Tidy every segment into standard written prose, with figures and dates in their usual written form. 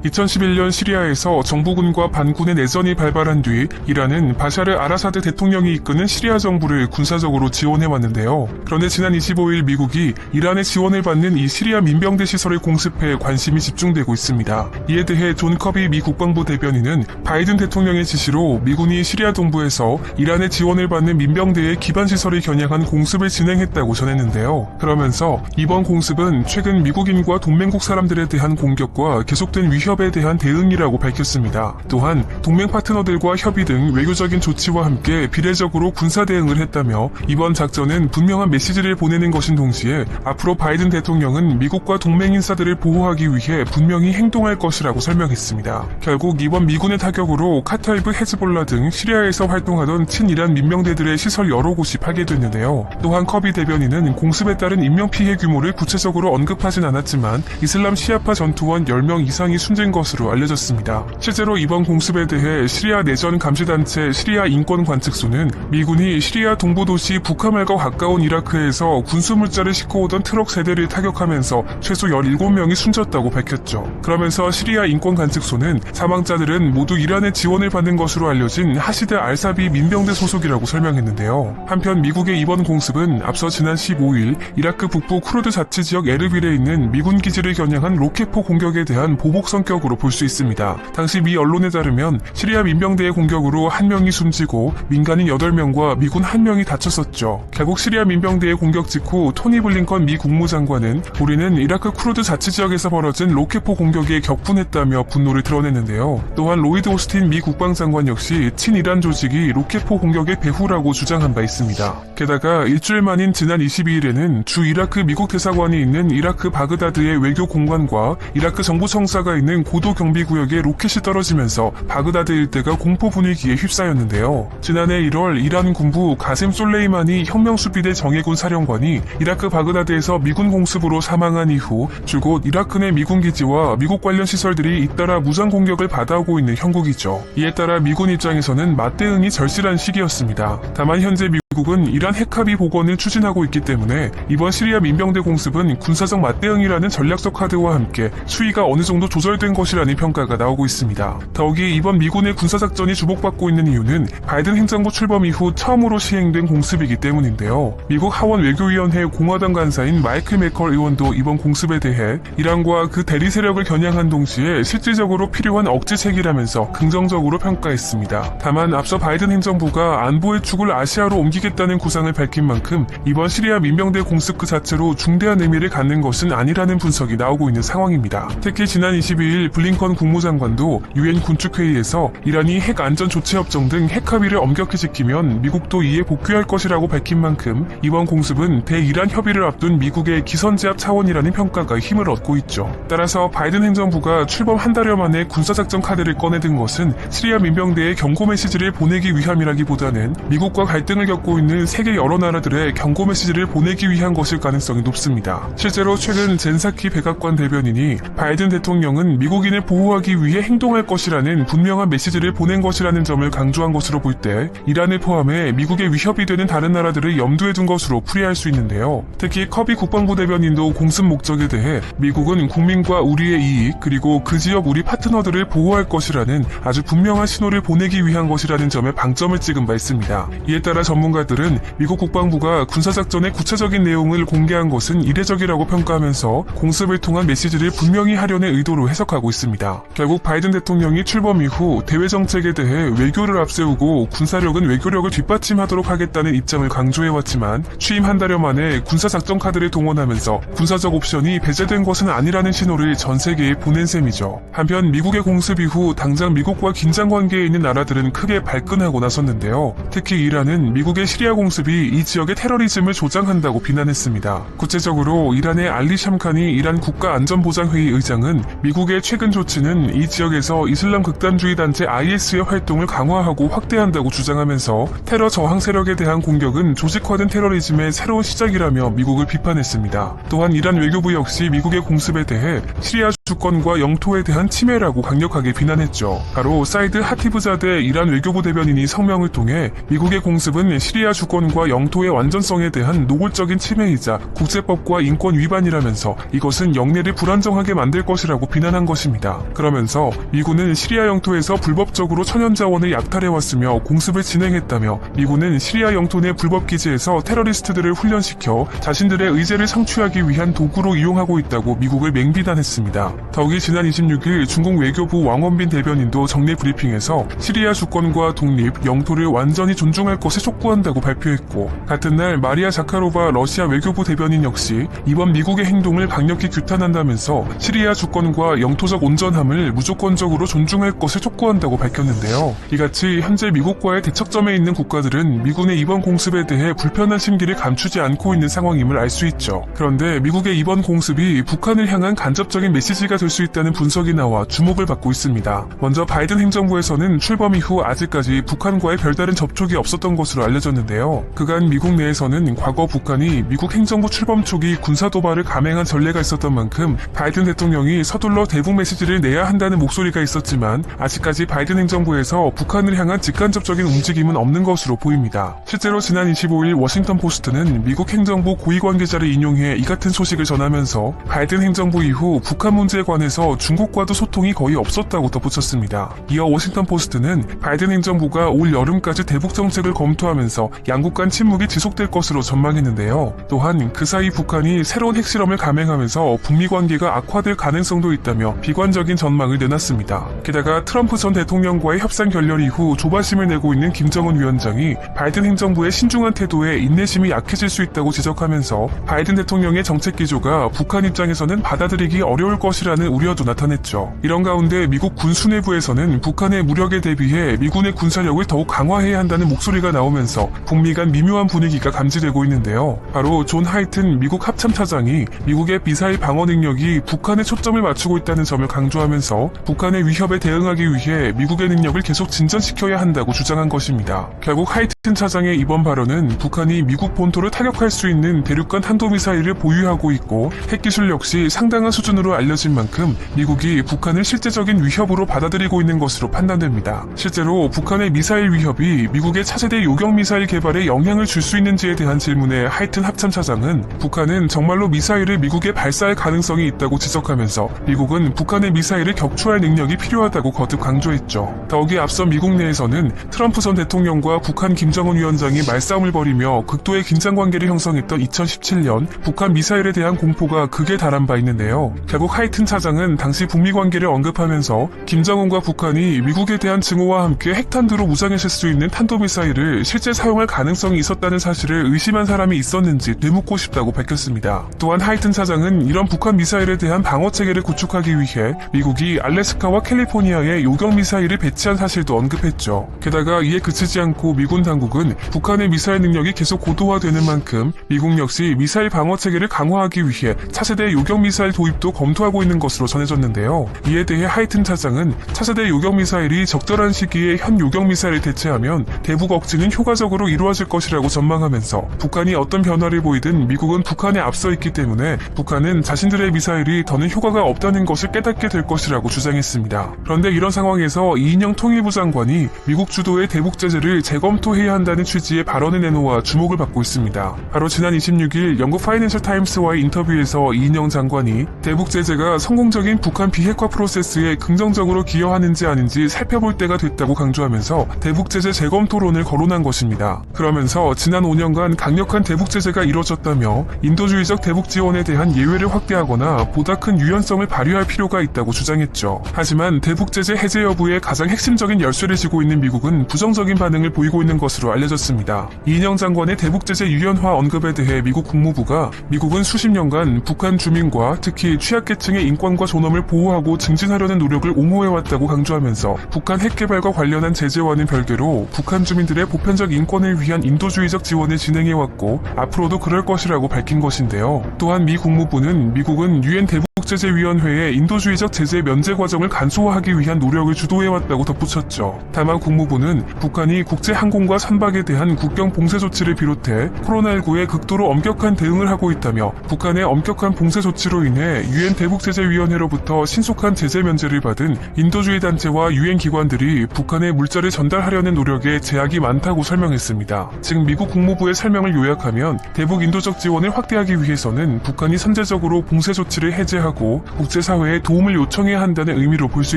2011년 시리아에서 정부군과 반군의 내전이 발발한 뒤 이란은 바샤르 아라사드 대통령이 이끄는 시리아 정부를 군사적으로 지원해왔는데요. 그런데 지난 25일 미국이 이란의 지원을 받는 이 시리아 민병대 시설의 공습에 관심이 집중되고 있습니다. 이에 대해 존 커비 미 국방부 대변인은 바이든 대통령의 지시로 미군이 시리아 동부에서 이란의 지원을 받는 민병대의 기반 시설을 겨냥한 공습을 진행했다고 전했는데요. 그러면서 이번 공습은 최근 미국인과 동맹국 사람들에 대한 공격과 계속된 위협에 대한 대응이라고 밝혔습니다. 또한 동맹 파트너들과 협의 등 외교적인 조치와 함께 비례적으로 군사 대응을 했다며 이번 작전은 분명한 메시지를 보내는 것인 동시에 앞으로 바이든 대통령은 미국과 동맹 인사들을 보호하기 위해 분명히 행동할 것이라고 설명했습니다. 결국 이번 미군의 타격으로 카타이브 헤즈볼라 등 시리아에서 활동하던 친이란 민병대들의 시설 여러 곳이 파괴됐는데요. 또한 커비 대변인은 공습에 따른 인명피해 규모를 구체적으로 언급하진 않았지만 이슬람 시아파 전투원 10명 이상이 숨진 것으로 알려졌습니다. 실제로 이번 공습에 대해 시리아 내전 감시단체 시리아 인권관측소는 미군이 시리아 동부 도시 부카말과 가까운 이라크에서 군수물자를 싣고 오던 트럭 세대를 타격하면서 최소 17명이 숨졌다고 밝혔죠. 그러면서 시리아 인권관측소는 사망자들은 모두 이란의 지원을 받는 것으로 알려진 하시드 알사비 민병대 소속이라고 설명했는데요. 한편 미국의 이번 공습은 앞서 지난 15일 이라크 북부 쿠르드 자치지역 에르빌에 있는 미군 기지를 겨냥한 로켓포 공격에 대한 보복 성격으로 볼 수 있습니다. 당시 미 언론에 따르면 시리아 민병대의 공격으로 1명이 숨지고 민간인 8명과 미군 1명이 다쳤었죠. 결국 시리아 민병대의 공격 직후 토니 블링컨 미 국무장관은 우리는 이라크 쿠르드 자치지역에서 벌어진 로켓포 공격에 격분했다며 분노를 드러냈는데요. 또한 로이드 오스틴 미 국방장관 역시 친이란 조직이 로켓포 공격의 배후라고 주장한 바 있습니다. 게다가 일주일 만인 지난 22일에는 주 이라크 미국 대사관이 있는 이라크 바그다드의 외교 공관과 이라크 정부청사가 있는 고도 경비구역에 로켓이 떨어지면서 바그다드 일대가 공포 분위기에 휩싸였는데요. 지난해 1월 이란 군부 가셈 솔레이마니 혁명수비대 정예군 사령관이 이라크 바그다드에서 미군 공습으로 사망한 이후 줄곧 이라크 내 미군 기지와 미국 관련 시설들이 잇따라 무장 공격을 받아오고 있는 형국이죠. 이에 따라 미군 입장에서는 맞대응이 절실한 시기였습니다. 다만 현재 미국은 이란 핵합의 복원을 추진하고 있기 때문에 이번 시리아 민병대 공습은 군사적 맞대응이라는 전략적 카드와 함께 수위가 어느 정도 조절된 것이라는 평가가 나오고 있습니다. 더욱이 이번 미군의 군사작전이 주목받고 있는 이유는 바이든 행정부 출범 이후 처음으로 시행된 공습이기 때문인데요. 미국 하원 외교위원회 공화당 간사인 마이클 매컬 의원도 이번 공습에 대해 이란과 그 대리 세력을 겨냥한 동시에 실질적으로 필요한 억지책이라면서 긍정적으로 평가했습니다. 다만 앞서 바이든 행정부가 안보의 축을 아시아로 옮기겠다는 구상을 밝힌 만큼 이번 시리아 민병대 공습 그 자체로 중대한 의미를 갖는 것은 아니라는 분석이 나오고 있는 상황입니다. 특히 지난 22일 블링컨 국무장관도 유엔 군축회의에서 이란이 핵안전조치협정 등 핵합의를 엄격히 지키면 미국도 이에 복귀할 것이라고 밝힌 만큼 이번 공습은 대이란 협의를 앞둔 미국의 기선제압 차원이라는 평가가 힘을 얻고 있죠. 따라서 바이든 행정부가 출범 한 달여 만에 군사작전 카드를 꺼내든 것은 시리아 민병대에 경고 메시지를 보내기 위함이라기보다는 미국과 갈등을 겪고 있는 세계 여러 나라들의 경고 메시지를 보내기 위한 것일 가능성이 높습니다. 실제로 최근 젠사키 백악관 대변인이 바이든 대통령은 미국인을 보호하기 위해 행동할 것이라는 분명한 메시지를 보낸 것이라는 점을 강조한 것으로 볼 때 이란을 포함해 미국의 위협이 되는 다른 나라들을 염두에 둔 것으로 풀이할 수 있는데요. 특히 커비 국방부 대변인도 공습 목적에 대해 미국은 국민과 우리의 이익 그리고 그 지역 우리 파트너들을 보호할 것이라는 아주 분명한 신호를 보내기 위한 것이라는 점에 방점을 찍은 바 있습니다. 이에 따라 전문가들은 미국 국방부가 군사작전의 구체적인 내용을 공개한 것은 이례적이라고 평가하면서 공습을 통한 메시지를 분명히 하려는 의도로 해석하고 있습니다. 결국 바이든 대통령이 출범 이후 대외 정책에 대해 외교를 앞세우고 군사력은 외교력을 뒷받침하도록 하겠다는 입장을 강조해왔지만 취임 한 달여 만에 군사작전 카드를 동원하면서 군사적 옵션이 배제된 것은 아니라는 신호를 전 세계에 보낸 셈이죠. 한편 미국의 공습 이후 당장 미국과 긴장 관계에 있는 나라들은 크게 발끈하고 나섰는데요. 특히 이란은 미국의 시리아 공습이 이 지역의 테러리즘을 조장한다고 비난했습니다. 구체적으로 이란의 알리 샴칸이 이란 국가안전보장회의 의장은 미국의 최근 조치는 이 지역에서 이슬람 극단주의 단체 IS의 활동을 강화하고 확대한다고 주장하면서 테러 저항 세력에 대한 공격은 조직화된 테러리즘의 새로운 시작이라며 미국을 비판했습니다. 또한 이란 외교부 역시 미국의 공습에 대해 시리아 주권과 영토에 대한 침해라고 강력하게 비난했죠. 바로 사이드 하티브자데 이란 외교부 대변인이 성명을 통해 미국의 공습은 시리아 주권과 영토의 완전성에 대한 노골적인 침해이자 국제법과 인권 위반이라면서 이것은 영내를 불안정하게 만들 것이라고 비난한 것입니다. 그러면서 미군은 시리아 영토에서 불법적으로 천연자원을 약탈해왔으며 공습을 진행했다며 미군은 시리아 영토 내 불법 기지에서 테러리스트들을 훈련시켜 자신들의 의제를 성취하기 위한 도구로 이용하고 있다고 미국을 맹비난했습니다. 더욱이 지난 26일 중국 외교부 왕원빈 대변인도 정례 브리핑에서 시리아 주권과 독립, 영토를 완전히 존중할 것을 촉구한다고 발표했고, 같은 날 마리아 자카로바 러시아 외교부 대변인 역시 이번 미국의 행동을 강력히 규탄한다면서 시리아 주권과 영토적 온전함을 무조건적으로 존중할 것을 촉구한다고 밝혔는데요. 이같이 현재 미국과의 대척점에 있는 국가들은 미군의 이번 공습에 대해 불편한 심기를 감추지 않고 있는 상황임을 알 수 있죠. 그런데 미국의 이번 공습이 북한을 향한 간접적인 메시지가 될 수 있다는 분석이 나와 주목을 받고 있습니다. 먼저 바이든 행정부에서는 출범 이후 아직까지 북한과의 별다른 접촉이 없었던 것으로 알려졌는데요. 그간 미국 내에서는 과거 북한이 미국 행정부 출범 초기 군사 도발을 감행한 전례가 있었던 만큼 바이든 대통령이 서둘러 대북 메시지를 내야 한다는 목소리가 있었지만 아직까지 바이든 행정부에서 북한을 향한 직간접적인 움직임은 없는 것으로 보입니다. 실제로 지난 25일 워싱턴 포스트는 미국 행정부 고위 관계자를 인용해 이 같은 소식을 전하면서 바이든 행정부 이후 북한 문제에 관해서 중국과도 소통이 거의 없었다고 덧붙였습니다. 이어 워싱턴 포스트는 바이든 행정부가 올 여름까지 대북 정책을 검토하면서 양국 간 침묵이 지속될 것으로 전망했는데요. 또한 그 사이 북한이 새로운 핵실험을 감행하면서 북미 관계가 악화될 가능성도 있다며 비관적인 전망을 내놨습니다. 게다가 트럼프 전 대통령과의 협상 결렬 이후 조바심을 내고 있는 김정은 위원장이 바이든 행정부의 신중한 태도에 인내심이 약해질 수 있다고 지적하면서 바이든 대통령의 정책 기조가 북한 입장에서는 받아들이기 어려울 것이라는 우려도 나타냈죠. 이런 가운데 미국 군 수뇌부에서는 북한의 무력에 대비해 미군의 군사력을 더욱 강화해야 한다는 목소리가 나오면서 북미 간 미묘한 분위기가 감지되고 있는데요. 바로 존 하이튼 미국 합참차장이 미국의 미사일 방어 능력이 북한에 초점을 맞추고 있다는 점을 강조하면서 북한의 위협에 대응하기 위해 미국의 능력을 계속 진전시켜야 한다고 주장한 것입니다. 결국 하이튼 차장의 이번 발언은 북한이 미국 본토를 타격할 수 있는 대륙간 탄도미사일을 보유하고 있고 핵기술 역시 상당한 수준으로 알려진 만큼 미국이 북한을 실제적인 위협으로 받아들이고 있는 것으로 판단됩니다. 실제로 북한의 미사일 위협이 미국의 차세대 요격미사일 개발에 영향을 줄 수 있는지에 대한 질문에 하이튼 합참차장은 북한은 정말로 미사일을 미국에 발사할 가능성이 있다고 지적하면서 미국은 북한의 미사일을 격추할 능력이 필요하다고 거듭 강조했죠. 더욱이 앞서 미국 내에서는 트럼프 전 대통령과 북한 김정은 위원장이 말싸움을 벌이며 극도의 긴장 관계를 형성했던 2017년 북한 미사일에 대한 공포가 극에 달한 바 있는데요. 결국 하이튼 차장은 당시 북미 관계를 언급하면서 김정은과 북한이 미국에 대한 증오와 함께 핵탄두로 무장했을 수 있는 탄도미사일을 실제 사용할 가능성이 있었다는 사실을 의심한 사람이 있었는지 되묻고 싶다고 밝혔습니다. 또한 하이튼 차장은 이런 북한 미사일에 대한 방어체계를 구축하기 위해 미국이 알래스카와 캘리포니아에 요격미사일을 배치한 사실도 언급했죠. 게다가 이에 그치지 않고 미군 당국은 북한의 미사일 능력이 계속 고도화되는 만큼 미국 역시 미사일 방어체계를 강화하기 위해 차세대 요격미사일 도입도 검토하고 있는 것으로 전해졌는데요. 이에 대해 하이튼 차장은 차세대 요격미사일이 적절한 시기에 현 요격미사일을 대체하면 대북 억지는 효과적으로 이루어질 것이라고 전망하면서 북한이 어떤 변화를 보이든 미국은 북한에 앞서 있기 때문에 북한은 자신들의 미사일이 더는 효과가 없다는 것을 깨닫게 될 것이라고 주장했습니다. 그런데 이런 상황에서 이인영 통일부 장관이 미국 주도의 대북 제재를 재검토해야 한다는 취지의 발언을 내놓아 주목을 받고 있습니다. 바로 지난 26일 영국 파이낸셜 타임스와의 인터뷰에서 이인영 장관이 대북 제재가 성공적인 북한 비핵화 프로세스에 긍정적으로 기여하는지 아닌지 살펴볼 때가 됐다고 강조하면서 대북 제재 재검토론을 거론한 것입니다. 그러면서 지난 5년간 강력한 대북 제재가 이뤄졌다며 인도주의적 대북 지원에 대한 예외를 확대하거나 보다 큰 유연성을 발휘할 필요가 있다고 주장했죠. 하지만 대북 제재 해제 여부에 가장 핵심적인 열쇠를 쥐고 있는 미국은 부정적인 반응을 보이고 있는 것으로 알려졌습니다. 이인영 장관의 대북 제재 유연화 언급에 대해 미국 국무부가 미국은 수십 년간 북한 주민과 특히 취약계층의 인권과 존엄을 보호하고 증진하려는 노력을 옹호해왔다고 강조하면서 북한 핵개발과 관련한 제재와는 별개로 북한 주민들의 보편적 인권을 위한 인도주의적 지원을 진행해왔고 앞으로도 그럴 것이라고 밝힌 것인데요. 또한 미 국무부는 미국은 유엔 대북 대북제재위원회의 인도주의적 제재 면제 과정을 간소화하기 위한 노력을 주도해왔다고 덧붙였죠. 다만 국무부는 북한이 국제항공과 선박에 대한 국경 봉쇄 조치를 비롯해 코로나19에 극도로 엄격한 대응을 하고 있다며 북한의 엄격한 봉쇄 조치로 인해 유엔 대북제재위원회로부터 신속한 제재 면제를 받은 인도주의 단체와 유엔 기관들이 북한에 물자를 전달하려는 노력에 제약이 많다고 설명했습니다. 즉 미국 국무부의 설명을 요약하면 대북 인도적 지원을 확대하기 위해서는 북한이 선제적으로 봉쇄 조치를 해제하고 국제사회에 도움을 요청해야 한다는 의미로 볼 수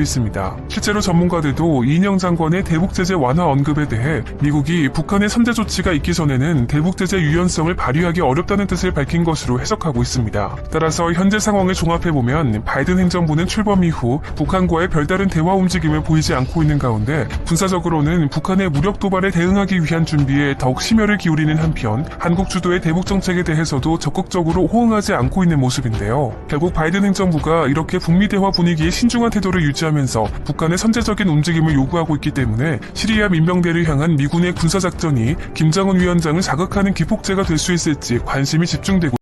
있습니다. 실제로 전문가들도 이인영 장관의 대북제재 완화 언급에 대해 미국이 북한의 선제 조치가 있기 전에는 대북제재 유연성을 발휘하기 어렵다는 뜻을 밝힌 것으로 해석하고 있습니다. 따라서 현재 상황을 종합해보면 바이든 행정부는 출범 이후 북한과의 별다른 대화 움직임을 보이지 않고 있는 가운데 군사적으로는 북한의 무력 도발에 대응하기 위한 준비에 더욱 심혈을 기울이는 한편 한국 주도의 대북 정책에 대해서도 적극적으로 호응하지 않고 있는 모습인데요. 결국 바이든 행정부가 이렇게 북미 대화 분위기에 신중한 태도를 유지하면서 북한의 선제적인 움직임을 요구하고 있기 때문에 시리아 민병대를 향한 미군의 군사작전이 김정은 위원장을 자극하는 기폭제가 될 수 있을지 관심이 집중되고